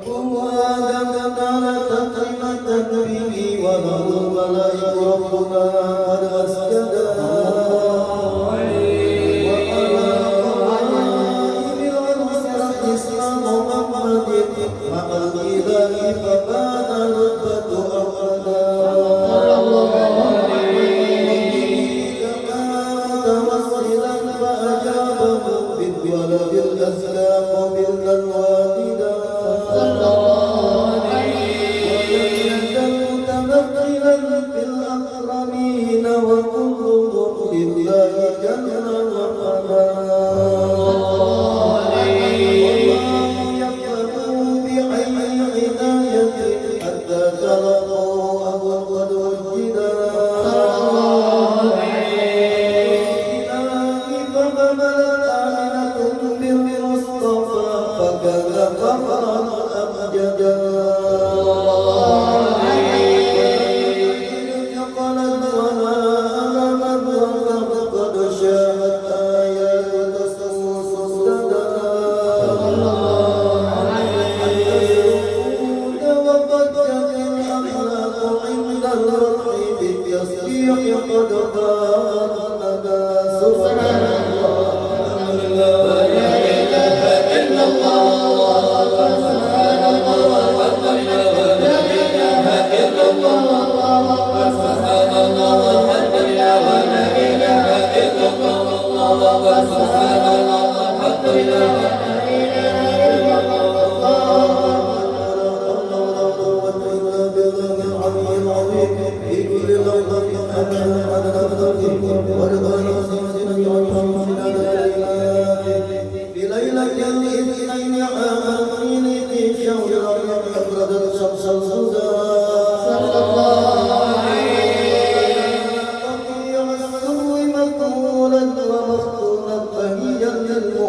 فقل آدم قال تقيمة به وله الملائك ربنا قد أسجدا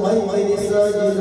المهيمن الساجد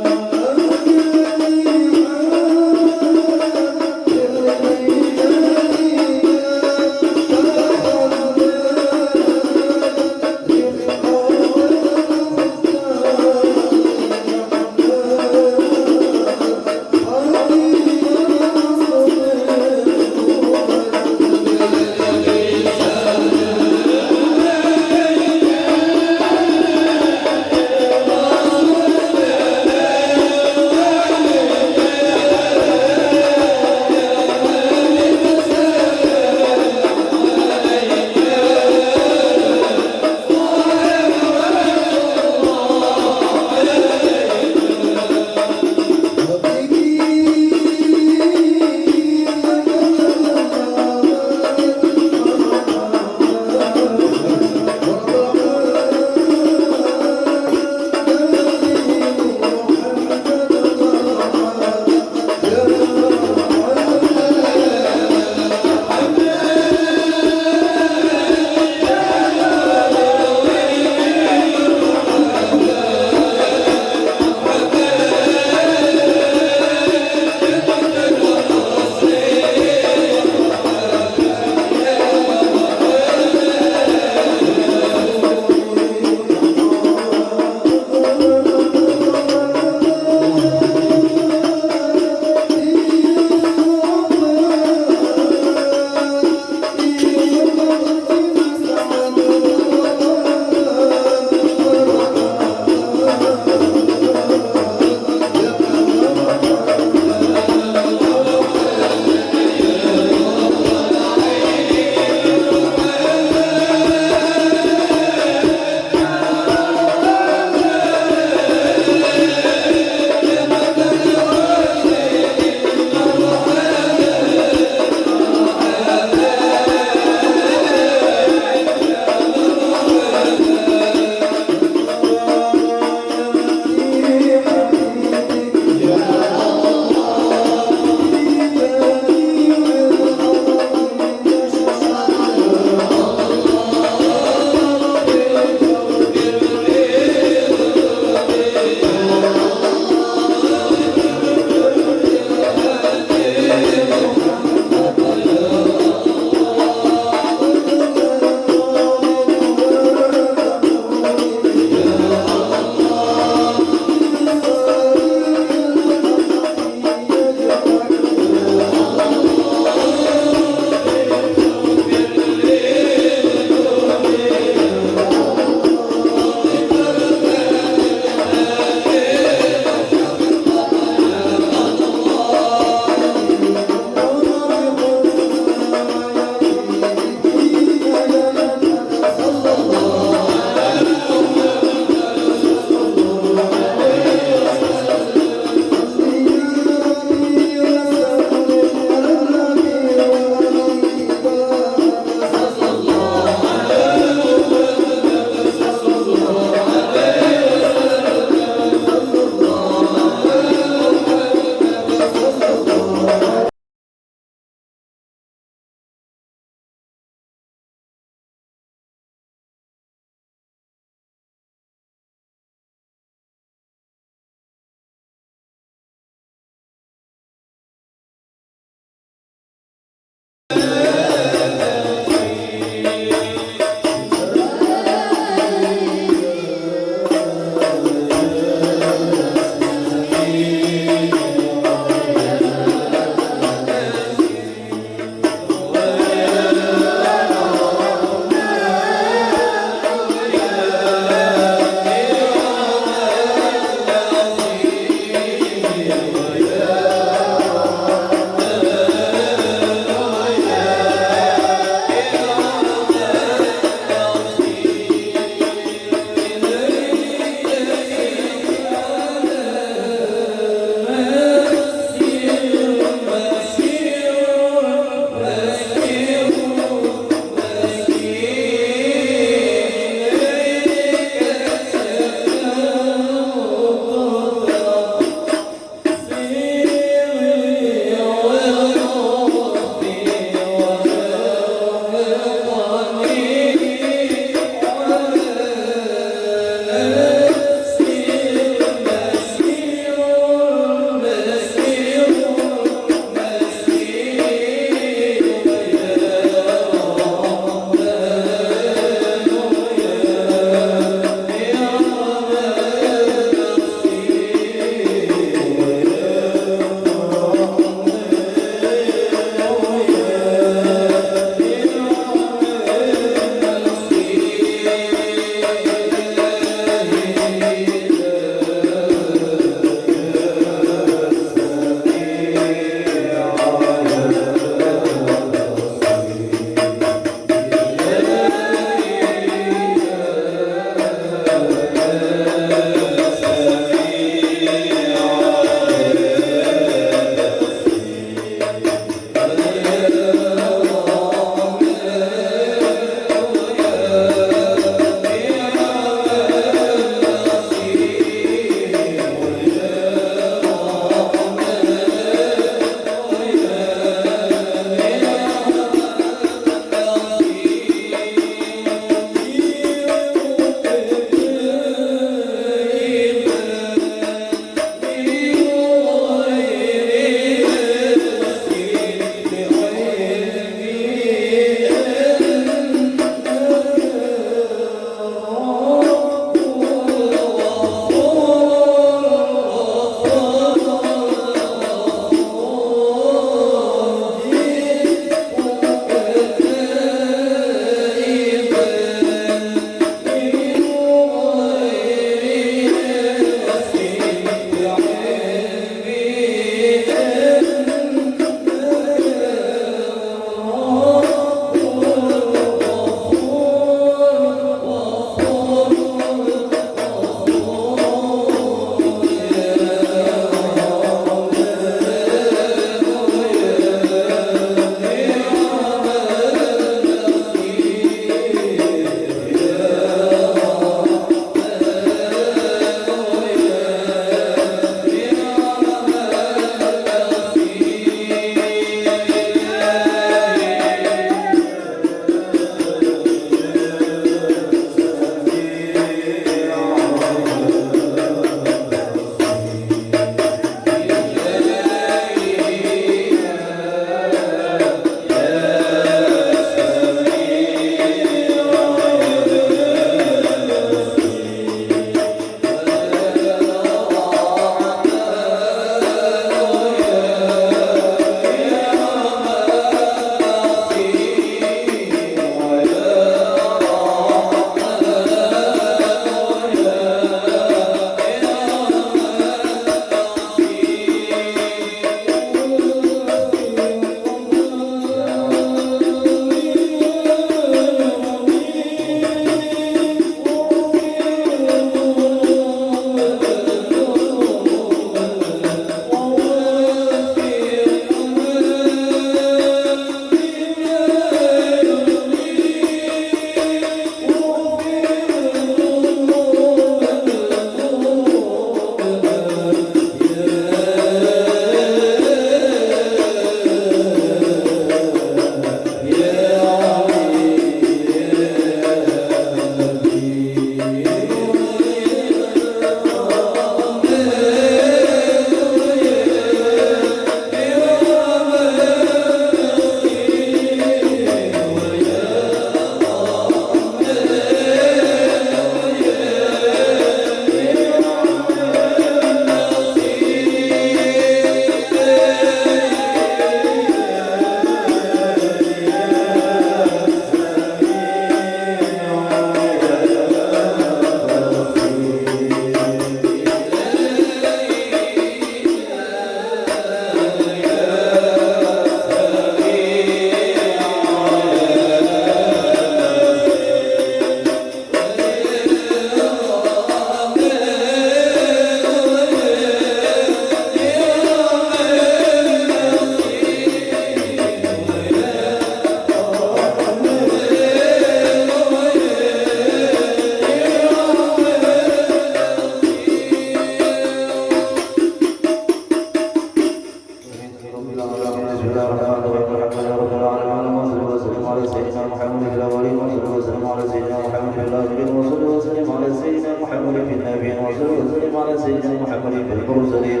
الآخرين وصل وسلم على سيدنا محمد في النبيين وصل وسلم على سيدنا محمد في المرسلين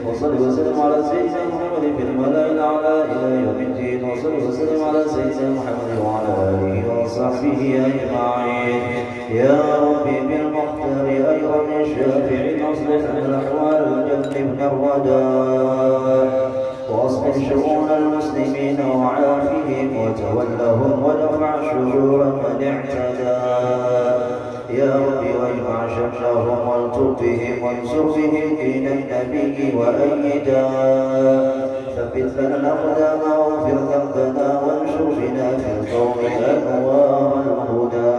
وصل وسلم على سيدنا محمد في الملأ الأعلى إلى يوم الدين وصل وسلم على سيدنا محمد وعلى آله وصحبه أجمعين يا ربي بالمختار أيضا الشافع أصلح الأحوال وجنبنا الردى وأصلح شؤون المسلمين وعافهم وتولهم ودفع شرور من اعتدى يا رب واجمع شملهم والتف بهم وانصر بهم دين النبي وأيدا ثبت لنا الأقدام واغفر ذنبنا وانشر بنا في القوم أنوار الهدى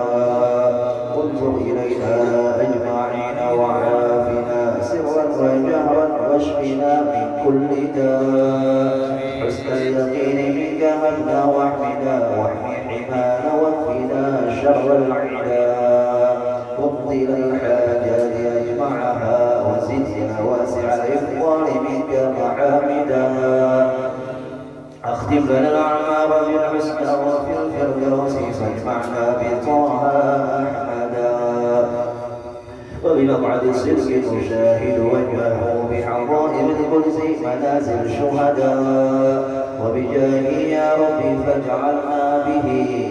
انظر إلينا أجمعين وعافنا سرا وجهرا واشفنا من كل داء حسن اليقين منك هدنا واحمنا واحمي حمانا واكفنا شر العداء واقضي لنا الحاجات أجمعها وزدنا واسع الإفضال منك محامدا أختم لنا الأعمار بالحسنى وفي الفردوس فاجمعنا بطه أحمدا وبمقعد الصدق نشاهد وجهه بحظائم القدس منازل الشهداء وبجاهه يا ربي فاجعلنا به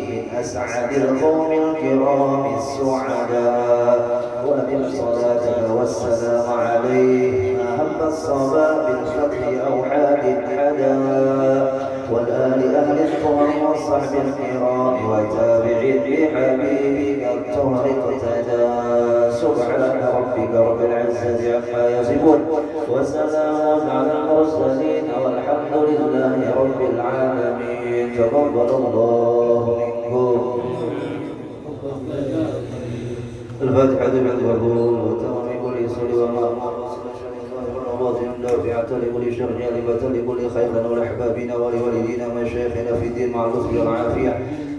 من أسعد القوم الكرام السعداء وأمن صلاتك والسلام عليه ما هم الصبا بالفتح أو حاد حدا والآل أهل الطهر والصحب الكرام وتابعين بحبيبك الطهر اقتدى سبحان ربك رب العزة عما يصفون وسلام على المرسلين والحمد لله رب العالمين تقبل الله منكم الفاتحة بالقبول وتمام كل سر ومأمور دافعة لكل شر جالبة لكل خير ولأحبابنا ولوالدينا مشايخنا في الدين مع اللطف والعافية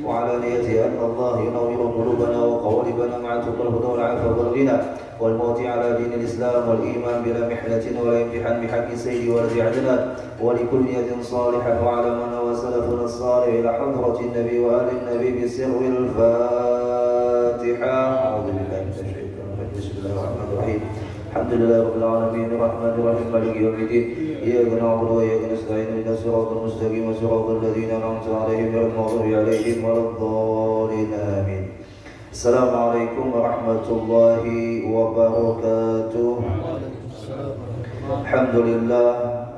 وعلى نية أن الله ينور قلوبنا وقوالبنا مع تقى الهدى والعافية والغنى والموت على دين الإسلام والإيمان بلا محنة ولا امتحان بحق سيد ولد عدنان ولكل نية صالحة وعلمنا وسلفنا الصالح إلى حضرة النبي وآل النبي بسر الفاتحة. أعوذ بالله من الشيطان الرجيم. بسم الله الرحمن الرحيم. الحمد لله رب العالمين الرحمن الرحيم مالك يوم الدين إياك نعبد وإياك نستعين اهدنا الصراط المستقيم صراط الذين أنعمت عليهم غير المغضوب عليهم ولا الضالين آمين. السلام عليكم ورحمة الله وبركاته.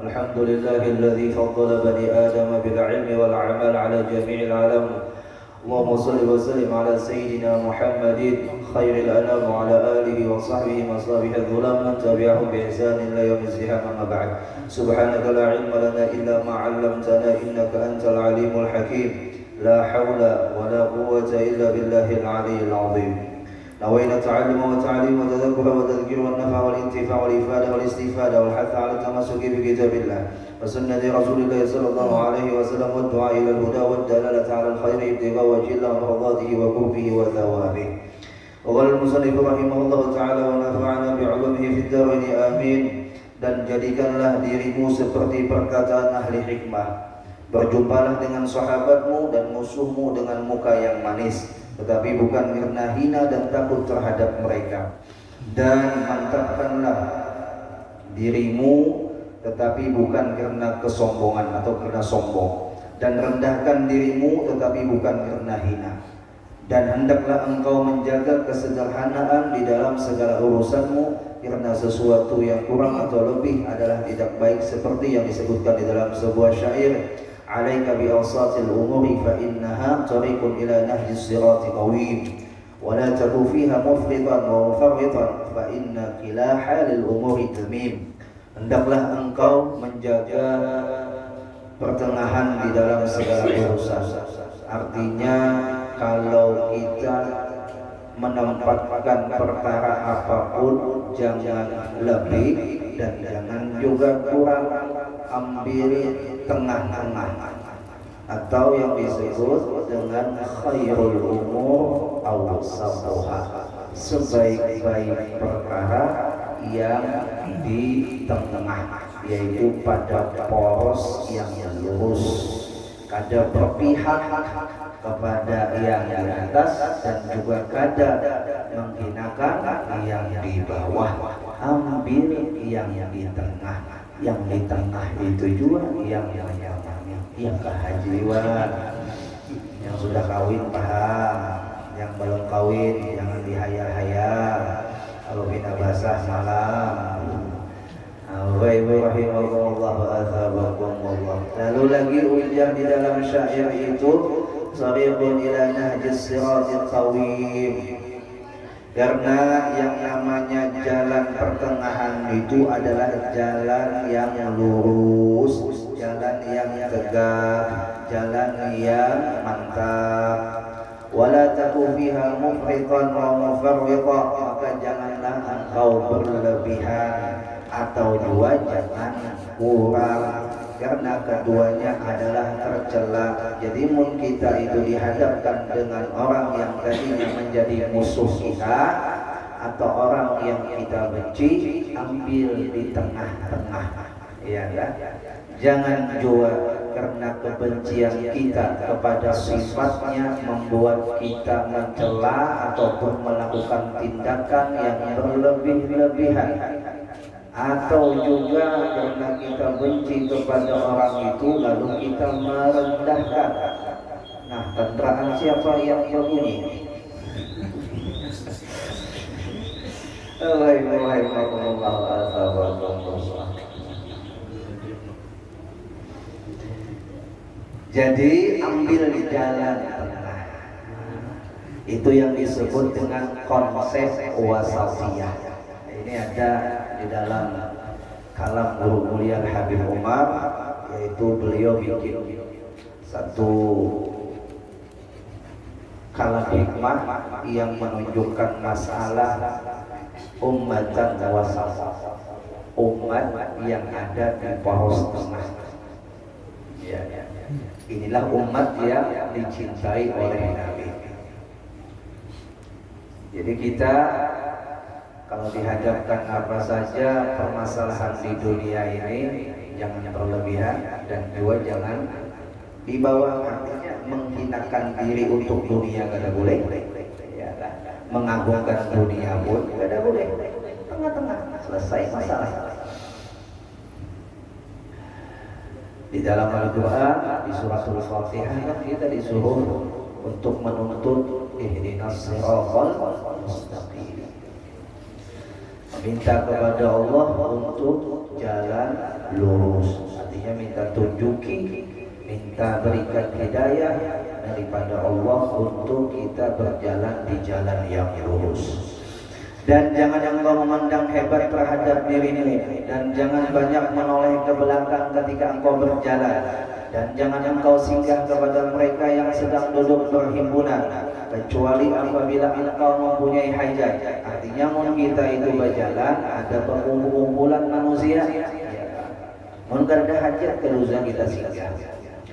الحمد لله الذي فضل بني آدم بالعلم والعمل على جميع العالم. اللهم صل وسلم على سيدنا محمد خير الأنام وعلى آله وصحبه مصابيح الظلام من تبعهم بإحسان إلى يوم الزحام. أما بعد سبحانك لا علم لنا إلا ما علمتنا إنك أنت العليم الحكيم لا حول ولا قوة إلا بالله العلي العظيم. نوينا التعلم والتعليم والتذكر والتذكير والنفع والانتفاع والإفادة والاستفادة والحث على التمسك بكتاب الله وسنة رسول الله صلى الله عليه وسلم والدعاء إلى الهدى والدلالة على الخير ابتغاء وجه الله ومرضاته وقربه وثوابه. وقال المصنف رحمه الله تعالى ونفعنا بعلومه في الدارين آمين. Dan jadikanlah dirimu seperti perkataan ahli hikmah. Berjumpalah dengan sahabatmu dan musuhmu dengan muka yang manis, tetapi bukan karena hina dan takut terhadap mereka. Dan mantapkanlah dirimu tetapi bukan karena kesombongan atau karena sombong, dan rendahkan dirimu tetapi bukan karena hina. Dan hendaklah engkau menjaga kesederhanaan di dalam segala urusanmu, karena sesuatu yang kurang atau lebih adalah tidak baik, seperti yang disebutkan di dalam sebuah syair, alaika bi awsatil umuri fa innaha tariqun ila nahji sirati qawim wa la taku fiha mufritan wa mufarritan fa inna kilaha lil umuri tamim. Hendaklah engkau menjaga pertengahan di dalam segala urusan. Artinya kalau kita menempatkan perkara apapun, jangan lebih dan jangan juga kurang, ambil tengah-tengah, atau yang disebut dengan khairul umur awsatuha, sebaik-baik perkara yang di tengah, yaitu pada poros yang lurus. kada berpihak kepada yang di atas dan juga kada menghinakan yang di bawah. Ambil yang di tengah. Yang di tengah itu juga yang menyamanya, yang kehajiwan. Yang sudah kawin paham, yang belum kawin jangan dihayal-hayal. Kalau bina basah malam. Lalu lagi ujar di dalam syair itu, sariqun ila nahjis siratil qawim. Karena yang namanya jalan pertengahan itu adalah jalan yang lurus, jalan yang tegak, jalan yang mantap. Wala taku fiha mufriqan wa mufarriqa, maka janganlah engkau berlebihan atau dua jangan kurang, karena keduanya adalah tercela. Jadi mun kita itu dihadapkan dengan orang yang tadinya menjadi musuh kita atau orang yang kita benci, ambil di tengah-tengah, ya kan? Jangan jua karena kebencian kita kepada sifatnya membuat kita mencela ataupun melakukan tindakan yang berlebih-lebihan, atau juga karena kita benci kepada orang itu lalu kita merendahkan. Nah, kendaraan siapa yang berbunyi? Jadi ambil di jalan tengah. Itu yang disebut dengan konsep wasatiyah. Ini ada di dalam kalam guru mulia Habib Umar, yaitu beliau bikin satu kalam hikmah yang menunjukkan masalah ummatan wasat, umat yang ada di poros tengah. Ya, inilah umat yang dicintai oleh Nabi. Jadi kita kalau dihadapkan apa saja permasalahan di dunia ini, jangan berlebihan dan juga jangan dibawa, artinya menghinakan diri untuk dunia kada boleh, ya, mengagungkan dunia pun kada boleh. Tengah-tengah, selesai masalah. Di dalam Al-Quran, di surah Al-Fatihah kan kita disuruh untuk menuntut ihdinas siratal mustaqim. Minta kepada Allah untuk jalan lurus, artinya minta tunjuki, minta berikan hidayah daripada Allah untuk kita berjalan di jalan yang lurus. Dan jangan engkau memandang hebat terhadap dirimu, dan jangan banyak menoleh ke belakang ketika engkau berjalan, dan jangan engkau singgah kepada mereka yang sedang duduk berhimpunan, kecuali apabila engkau mempunyai hajat. Artinya mun kita itu berjalan ada perkumpulan manusia, mun ada hajat kedusa kita singgah,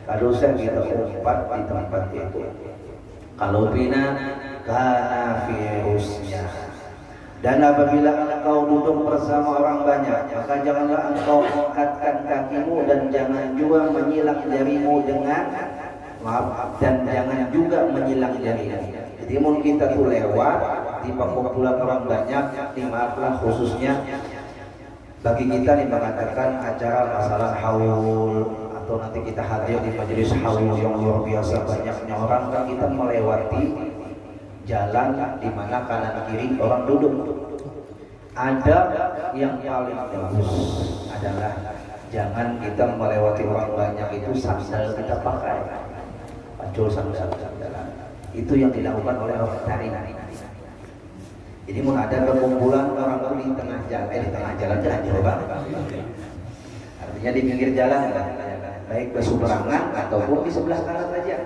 kedusa kita umpat di tempat itu. Kalau bina kana virusnya. Dan apabila engkau duduk bersama orang banyak, maka janganlah engkau angkatkan kakimu dan jangan juga menyilang jarimu dengan dan jangan juga menyilang jarinya. Jadi mun kita tuh lewat di perkumpulan orang banyak, maaflah khususnya bagi kita nih mengatakan acara masalah haul atau nanti kita hadir di majelis haul yang luar biasa banyaknya orang, kan kita melewati jalan di mana kanan kiri orang duduk. Ada yang paling bagus adalah jangan kita melewati orang banyak itu sandal kita pakai, pancul sandal. Itu yang dilakukan oleh orang tari. Jadi mau ada perkumpulan orang di tengah jalan, di tengah jalan jauh banget. Artinya di pinggir jalan, baik berseberangan ataupun di sebelah kanan saja.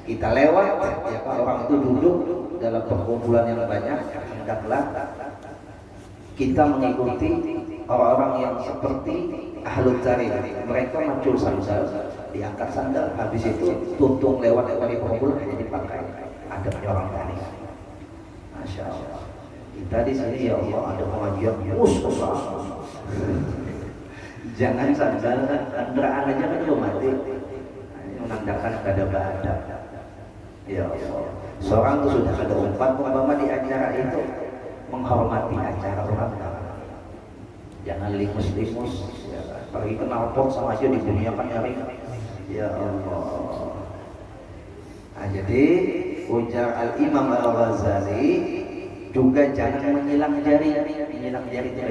Kita lewat, ya kalau orang itu duduk dalam perkumpulan yang banyak, hendaklah kita mengikuti orang-orang yang seperti ahlut tarim. Mereka mancul sandal, diangkat sandal, habis itu tuntung lewat di perkumpulan hanya dipakai. Ada orang tari. Masya Allah. Kita di sini ya Allah ada pengajian khusus. Jangan sandal kendaraan aja kan belum mati. menandakan keadaan. Ya Allah, seorang itu sudah ada umpama di acara itu menghormati acara orang lain. Jangan limus-limus, ya, pergi kenal pot sama aja diduniakan nyari. Ya Allah. Nah, jadi ujar Al-Imam Al-Ghazali juga jangan menyilang jari itu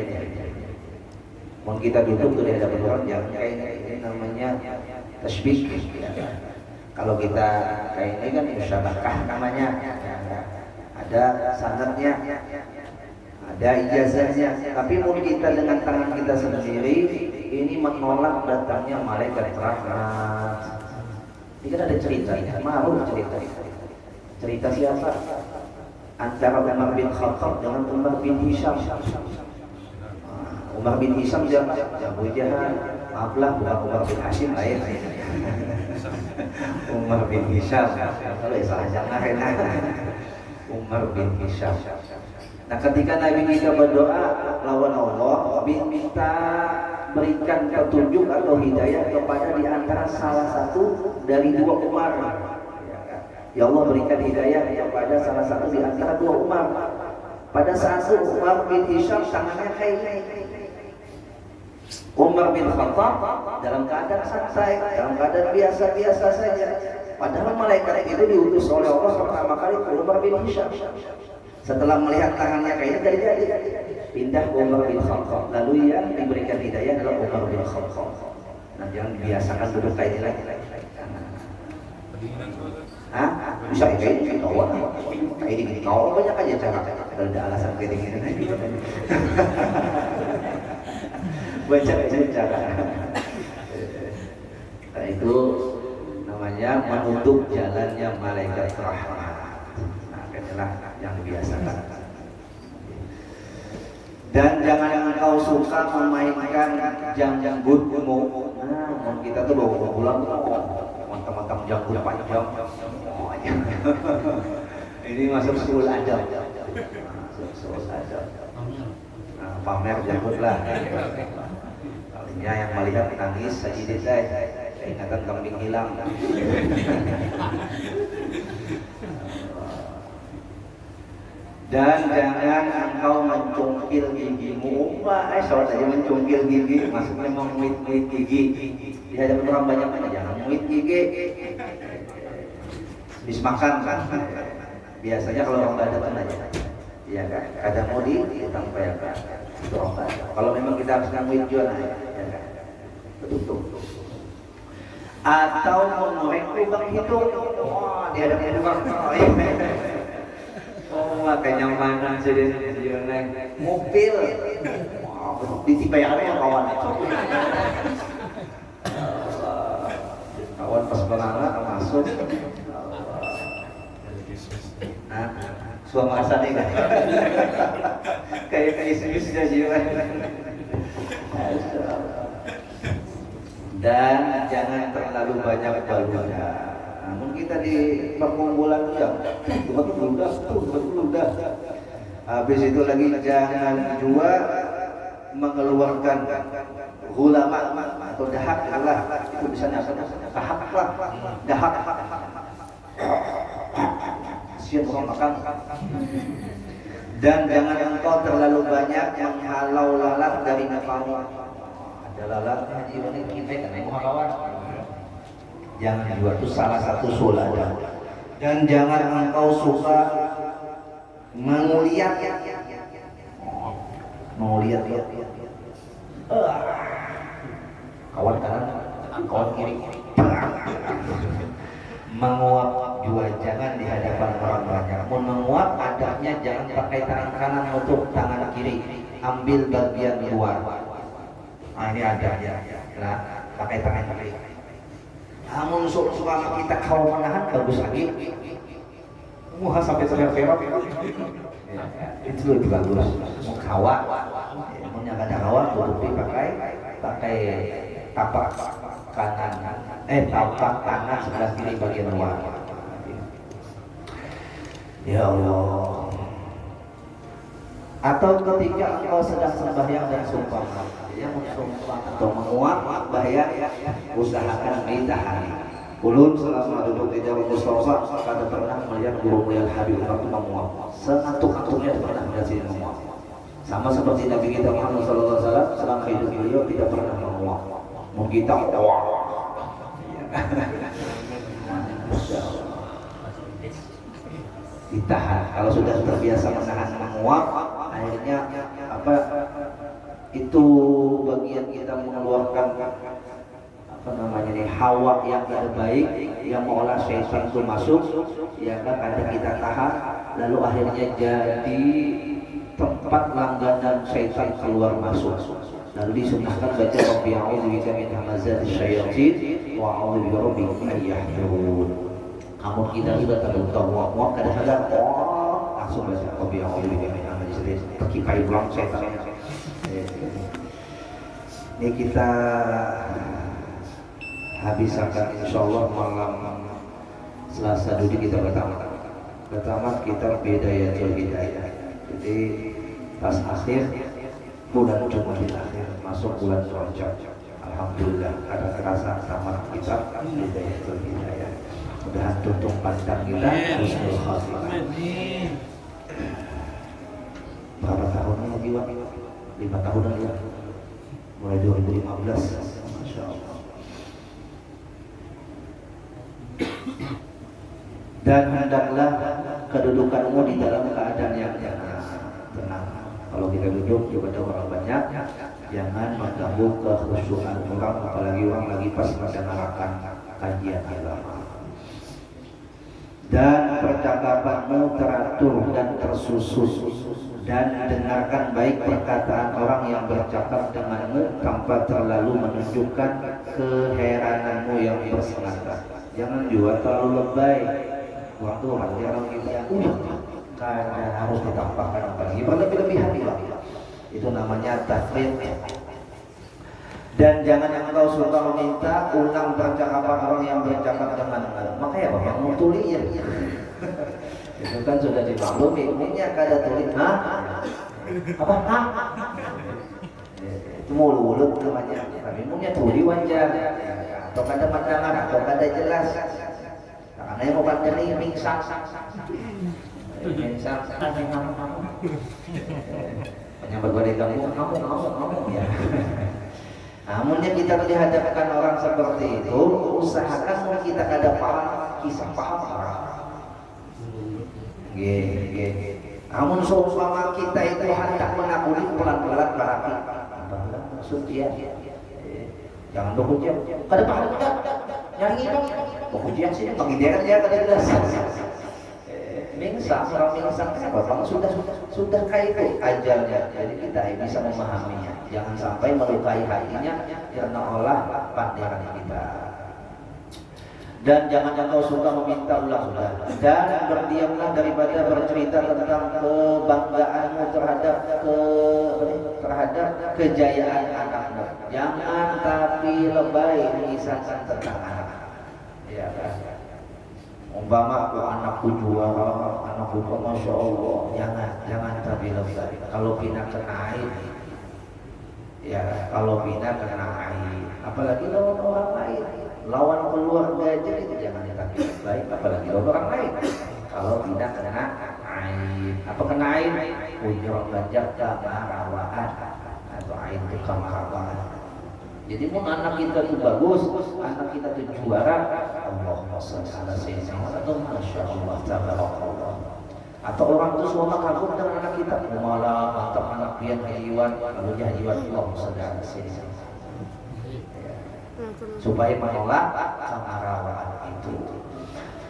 mau kita duduk tuh di hadapan orang jangan kayak ini namanya tasbih. Kalau kita kayak ini kan musyabakah namanya, ada sanadnya, ada ijazahnya. Tapi mau kita dengan tangan kita sendiri ini menolak datangnya malaikat rahmat. Ini kan ada ceritanya, maru cerita siapa? Antara Umar bin Khattab dengan Umar bin Hisham. Umar bin Hisham siapa? Abu Jahal. Maaflah, bukan Umar bin Hashim lah ya. Umar bin Hisham. Kalau salah jangan Umar bin Hisham. Nah, ketika Nabi kita berdoa lawan Allah, minta berikan petunjuk atau hidayah kepada di antara salah satu dari dua Umar. Ya Allah, berikan hidayah kepada salah satu di antara dua Umar. Pada saat itu Umar bin Hisham tangannya kayak ini. Umar bin Khattab dalam keadaan santai, dalam keadaan biasa-biasa saja. Padahal malaikat itu diutus oleh Allah pertama kali ke Umar bin Hisham. Setelah melihat tangannya kayak ini jadi pindah ke Umar bin Khattab. Lalu yang diberikan hidayah adalah Umar bin Khattab. Nah, jangan biasakan duduk kayak ini lagi. Bisa kayak ini kawan. Kayak ini kawan banyak aja cara. Kalau ada alasan kayak ini. Baca cara. Nah, itu namanya menutup jalannya malaikat rahmat. Nah, inilah yang dibiasakan. Dan jangan engkau suka memainkan janggutmu. Nah, kita tuh bawa pulang mantap-mantap janggut panjang. Oh, iya. Ini masuk sul aja. Sul aja. Nah, pamer janggut lah. Kalinya yang melihat nangis saja saya. Ingatan kambing hilang. Dan jangan engkau mencungkil gigimu. Soal saja mencungkil gigi, maksudnya menguit-nguit gigi. Di hadapan orang banyak mana jangan menguit gigi. Habis makan kan. Biasanya kalau orang Batak kan aja. Iya kan? Kadang mau tanpa ya kan. Itu orang Batak. Kalau memang kita harus menguit juga nah, ya kan. Betul. Atau mengorek lubang hidung. Wah, di hadapan orang. Oh, kenyamanan jadi naik mobil. Wah, ditibayarnya yang kawan. Kawan pas berangkat masuk. Nah, suami asal nih kan? Kayak ismis-ismisnya jiwa. Dan jangan terlalu banyak beluga. Namun kita di perkumpulan itu yang betul-betul habis itu lagi jangan juga mengeluarkan ulama atau dahak lah, itu bisa dahak lah, dahak siap orang makan. Dan jangan engkau terlalu banyak menghalau lalat dari nafsu. Ada lalatnya di mana kita kan kawan. Jangan juga itu salah satu sulada. Dan jangan engkau suka menguliat kawan kanan, kawan kiri. Menguap juga jangan di hadapan orang banyak. Menguap adanya jangan pakai tangan kanan untuk tangan kiri. Ambil bagian luar. Nah, ini ada ya. Nah, pakai tangan kiri. Namun suka kita kalau menahan bagus lagi. Muha sampai terperok. Itu lebih bagus. Mau kawa, mau yang ada kawa tutupi pakai tapak kanan, tapak tangan sebelah kiri bagian luar. Ya Allah. Atau ketika engkau sedang sembahyang dan sumpah, yang sumpah atau menguap bahaya, usahakan ditahan. Ulun selama duduk di Darul Mustafa kada pernah melihat guru mulia Habib Umar itu menguap. Sengantuk-antuknya tidak pernah melihat sini menguap. Sama seperti Nabi kita Muhammad SAW selama hidup beliau tidak pernah menguap. Mau kita wah. Ditahan. Kalau sudah terbiasa menahan menguap, akhirnya apa? Itu bagian kita mengeluarkan apa namanya nih, hawa yang tidak baik yang mengolah syaitan itu masuk, ya kan, kadang kita tahan, lalu akhirnya jadi tempat langganan syaitan keluar masuk. Lalu disunahkan baca Rabbi a'udzubika min hamazati syayatin wa a'udzu birabbika an yahdurun. Kamu kita juga terbentuk muak kadang-kadang langsung baca Rabbi a'udzubika min hamazati syayatin, terkipai pulang syaitan. Ini kita habiskan insyaallah malam Selasa dulu kita pertama kita Bidayatul Hidayah. Jadi pas akhir bulan Jumadil akhir masuk bulan Rajab, alhamdulillah ada kerasa sama kita Bidayatul Hidayah. Mudah-mudahan tutup pandang kita husnul khatimah. Berapa tahunnya jiwa? 5 tahunan ya, mulai 2015. Masya Allah. Dan hendaklah kedudukanmu di dalam keadaan yang tenang. Kalau kita duduk juga ada orang banyak, jangan mengganggu kekhusyuan orang, apalagi orang lagi pas mendengarkan kajian agama. Dan percakapanmu teratur dan tersusun, dan dengarkan baik perkataan orang yang bercakap denganmu tanpa terlalu menunjukkan keherananmu yang bersengajanya. Jangan juga terlalu lebay. Waktu hati orang kita karena harus ditampakkan apalagi berlebih-lebihan juga. Itu namanya tafrid. Dan jangan engkau suka meminta ulang percakapan orang yang bercakap denganmu. Makanya yang mau tulis ya. Itu kan sudah dimaklumi. Umumnya kada tulis apa? Itu mulut namanya. Tapi umumnya tulis wajar. Atau kada pandangan, atau kada jelas. Karena yang mau baca ini mingsang. Penyambat badai kamu ya. Namunnya kita dihadapkan orang seperti itu, usahakan kita kada paham kisah paham orang. Namun seumpama kita itu hendak menakuni pelan-pelan berarti maksud dia. Jangan berhujat. Kada paham tidak? Nyanyi dong. Berhujat sih, pengindaran dia kada jelas. Mingsang, orang mingsang kenapa? Bang sudah kayak itu ajalnya. Jadi kita bisa memahaminya. Jangan sampai melukai hatinya karena olah pandangan kita. Dan jangan engkau suka meminta ulang sudah. Dan berdiamlah daripada bercerita tentang kebanggaanmu terhadap kejayaan anakmu. Jangan tapi lebay mengisahkan tentang anak. Ya kan? Umpama anakku juara, anakku masya Allah, jangan tapi lebay. Kalau pindah kena air, ya kalau pindah kena air, apalagi lawan orang lain, lawan keluarga aja itu jangan tapi lebay, apalagi lawan orang lain. Kalau pindah kena air, apa kena air? Ujung bajak kamarawaan atau air itu kamarawaan. Jadi mau anak kita itu bagus, anak kita itu juara, Allahumma shalli ala sayyidina Muhammad, masya Allah, tabarakallah. Atau orang itu semua kagum dengan anak kita, malah mantap anak pian hajiwan, lalu hajiwan Allahumma shalli ala sayyidina supaya menolak kemarawaan itu.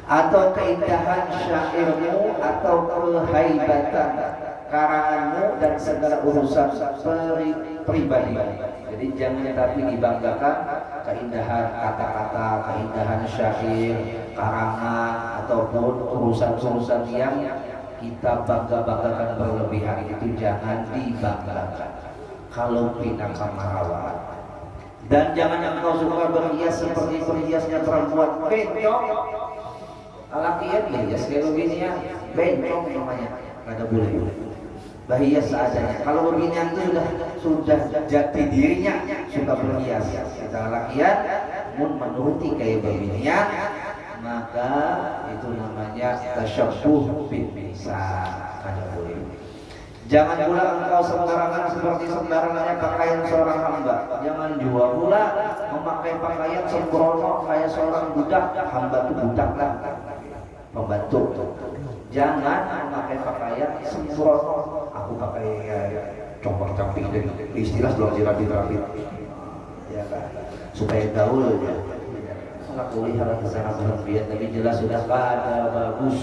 Atau keindahan syairmu atau kehaibatan karanganmu dan segala urusan pribadi. Jadi jangan tapi dibanggakan keindahan kata-kata, keindahan syair, karangan ataupun urusan-urusan yang kita bangga-banggakan berlebihan, itu jangan dibanggakan. Kalau pindah kamarawaan. Dan jangan engkau suka berhias seperti berhiasnya perempuan bencong. Alakian berhias kayak begini ya, bencong namanya. Ada boleh. Berhias seadanya. Kalau beginian itu sudah jati dirinya suka berhias. Kita lakian mun menuruti gaya bebinian, maka itu namanya tasyabbuh bin nisa. Kada boleh. Jangan pula engkau sembarangan seperti sembarangannya pakaian seorang hamba. Jangan juga pula memakai pakaian sembrono kayak seorang budak. Hamba itu budak lah, pembantu. Jangan memakai pakaian sembrono. Aku pakai compang camping dan istilah belum rapi-rapi. Ya kan? Supaya gaul ya. Salah kuliah harus sangat berlebihan, tapi jelas sudah kada bagus.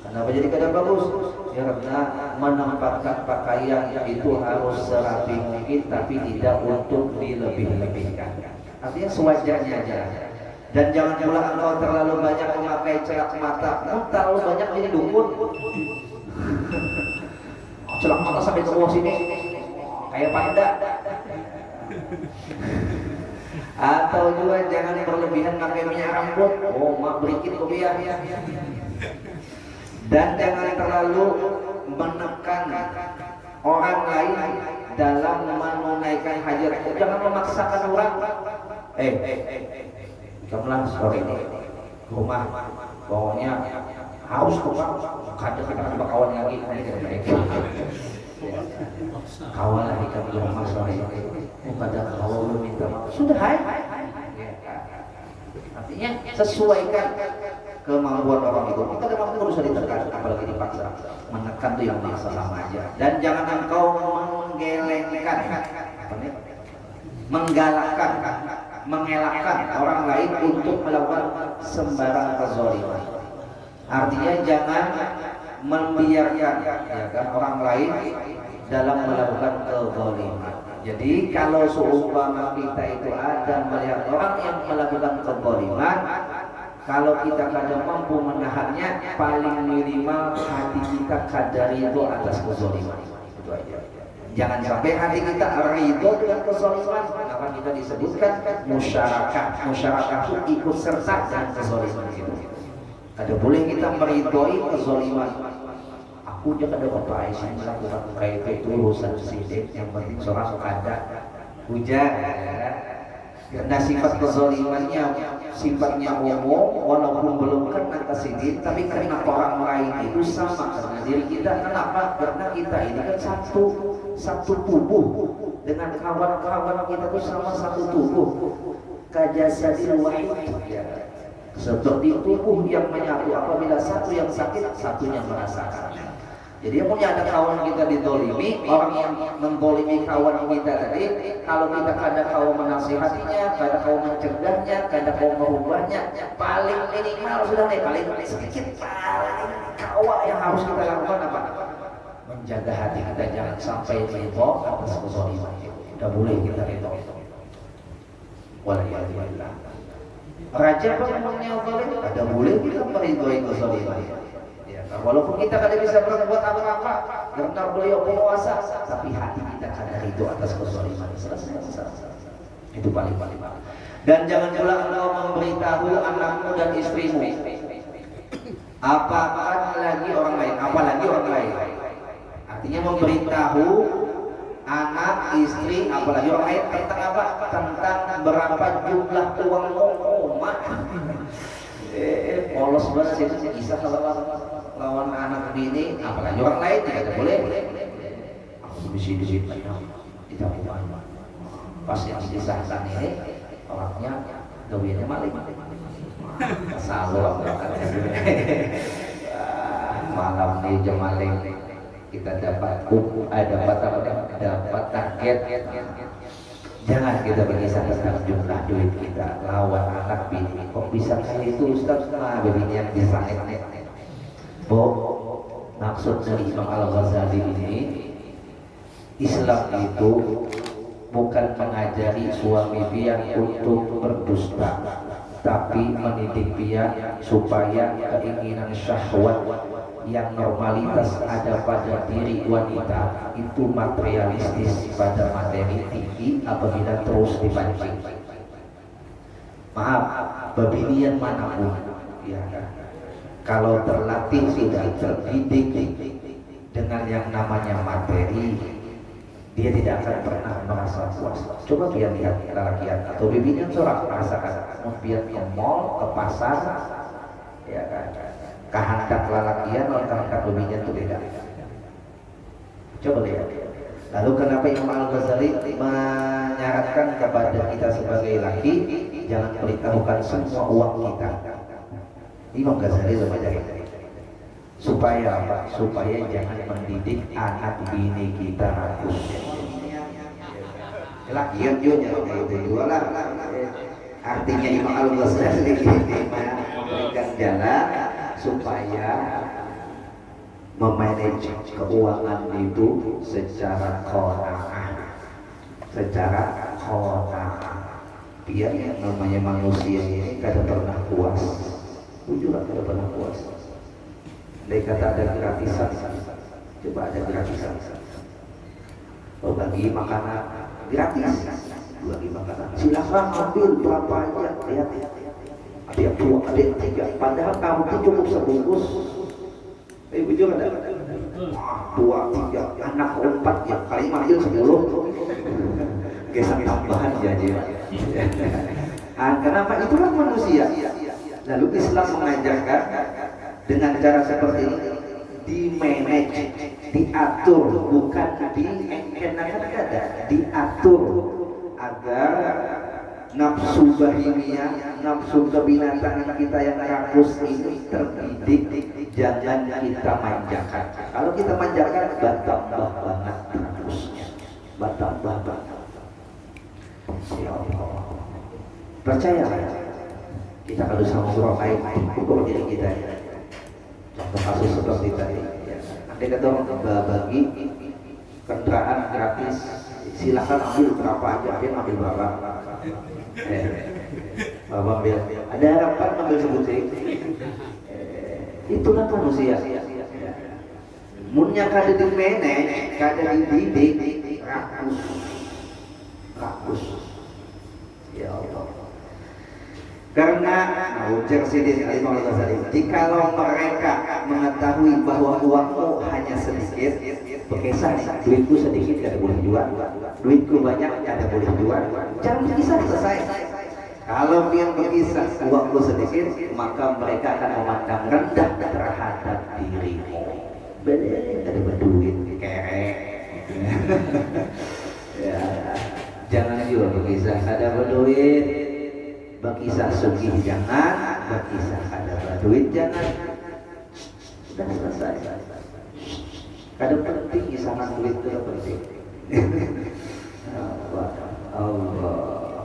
Kenapa jadi kada bagus? Ya karena menempatkan pakaian itu harus serapi mungkin, tapi tidak untuk dilebih-lebihkan. Artinya sewajarnya aja. Dan jangan pula engkau terlalu banyak memakai celak mata. Terlalu banyak jadi dukun. Celak mata sampai ke bawah sini, kayak panda. Atau juga jangan berlebihan pakai minyak rambut. Oh, mak berikin kopiah. Dan jangan terlalu menekan orang lain dalam menunaikan hajat. Jangan memaksakan orang. Kamulah sore ini rumah, pokoknya harus rumah. Kadang-kadang kawan lagi ini baik. Kawan lagi kami rumah sore ini. Pada kawan lu minta maaf. Sudah hai. Artinya sesuaikan kemampuan orang itu. Kita ada mampu harus ditekan, apalagi dipaksa. Menekan itu yang maksa sama aja. Dan jangan engkau menggelengkan, menggalakkan, mengelakkan orang lain untuk melakukan sembarang kezaliman. Artinya jangan membiarkan ya kan, orang lain dalam melakukan kezaliman. Jadi kalau seumpama kita itu ada melihat orang yang melakukan kezaliman, kalau kita kadang mampu menahannya, paling minimal hati kita kadar itu atas kezaliman. Itu aja. Jangan sampai hati kita ridho dengan kezaliman. Maka kita disebutkan musyarakah. Musyarakah itu ikut serta dengan kezaliman itu. Kada boleh kita meridhoi kezaliman. Aku jangan ada apa-apa sih melakukan kayak itu urusan sidik. Yang penting seorang kada hujan. Karena sifat kezalimannya sifatnya umum, walaupun belum kena kesidin, tapi karena orang lain itu sama dengan diri kita. Kenapa? Karena kita ini kan satu tubuh dengan kawan-kawan kita itu sama satu tubuh. Kajasadil wahid, ya. Seperti tubuh yang menyatu. Apabila satu yang sakit, satunya merasakan. Jadi punya ada kawan kita ditolimi, orang yang mentolimi kawan kita tadi, kalau kita kada kau menasihatinya, kada kau mencegahnya, kada kau merubahnya, paling minimal sudah nih, paling sedikit, paling kawa yang harus kita lakukan apa? Menjaga hati kita jangan sampai ridho atas kezaliman. Tidak boleh kita ridho. Waliyadillah. Raja pembunuhnya zalim, tidak boleh kita meridhoi kezaliman. Walaupun kita kada bisa berbuat apa-apa karena beliau penguasa, tapi hati kita kada ridho atas kezaliman. Selesai. Itu paling. Dan jangan pula engkau memberitahu anakmu dan istrimu apalagi orang lain. Artinya memberitahu anak, istri, apalagi orang lain tentang apa? Tentang berapa jumlah uangmu. Polos banget itu bisa kalau lawan anak bini, apalagi orang lain tidak boleh. Aku di sini tidak punya. Pas yang disahkan ini orangnya gawiannya maling. Salah malam nih jemaling kita dapat target. Jangan kita berkisah tentang jumlah duit kita lawan anak bini. Kok bisa kayak itu Ustaz? Nah, begini yang disangit. Maksud dari Imam Al-Ghazali ini, Islam itu bukan mengajari suami biar untuk berdusta, tapi mendidik dia supaya keinginan syahwat yang normalitas ada pada diri wanita itu materialistis pada materi tinggi apabila terus dipancing. Maaf, bebinian manapun, ya kan? Kalau terlatih sudah terdidik dengan yang namanya materi, dia tidak akan pernah merasa puas. Coba dia lihat laki-laki atau bibinya seorang merasakan biar ke mall, ke pasar, ya kan, kehendak lelakian oleh kehendak bibinya itu beda. Coba lihat. Lalu kenapa Imam Al-Ghazali menyarankan kepada kita sebagai laki jangan beritahukan semua uang kita? Imam Ghazali lebih dari supaya apa? Supaya jangan mendidik anak bini kita rakus. Lakian juga itu juga lah. Artinya Imam Al-Ghazali memberikan jalan supaya memanage keuangan itu secara qanaah, biar yang namanya manusia ini kadang pernah puas, jujur kadang pernah puas. Dia kata ada gratisan, coba ada gratisan. Oh bagi makanan gratis, bagi makanan silahkan ambil berapa aja, lihat ada yang 2, ada yang 3, padahal kamu itu cukup sebungkus. Jujur ada 2, 3, anak 4 ya kali manggil 10 geser tambahan jadi. Kenapa? Itulah manusia. Lalu Islam mengajarkan dengan cara seperti ini, di manage, diatur, bukan dienak-enakan, ada diatur agar nafsu bahimiyah, nafsu kebinatangan kita yang rakus ini terdidik. Jangan kita manjakan. Kalau kita manjakan, bertambah banget rakusnya, bertambah banget. Ya Allah, percayalah kita harus ngobrol baik ukur diri kita. Contoh kasus seperti tadi. Andai kata orang bagi kendaraan gratis, silakan ambil berapa aja, dia ambil berapa. Bapak ambil, ada harapan ambil sebutik. Itulah manusia. Munnya kada di manage, kada dididik, rakus. Ya Allah. Karena ujar Sidin Imam Al-Ghazali, jikalau mereka mengetahui bahwa uangmu hanya sedikit, berkisah duitku sedikit kada boleh jual, duitku banyak kada boleh jual, jangan berkisah, selesai. Kalau dia berkisah uangku sedikit, maka mereka akan memandang rendah terhadap dirimu. Bener, ada berduit, kerek. Ya, jangan juga berkisah ada berduit, berkisah sugih jangan, berkisah ada berduit jangan. Sudah selesai. Ada penting kisahan duit itu penting. Allah.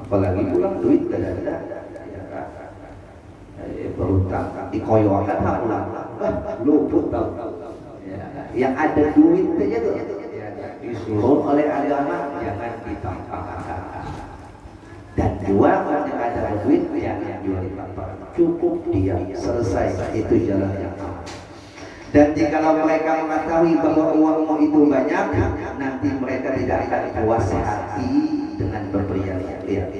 Apalagi pulang duit tidak ada, ya kan? Berhutang, dikoyokkan pulang, luput tahu. Yang ada duit saja tuh, disuruh oleh agama jangan ditampakkan. Dan jual yang ada duit jangan jual ditampakkan. Cukup dia selesai, itu jalan yang aman. Dan jikalau mereka mengetahui bahwa uangmu itu banyak, nanti mereka tidak akan puas hati dengan berberiak. Lihat,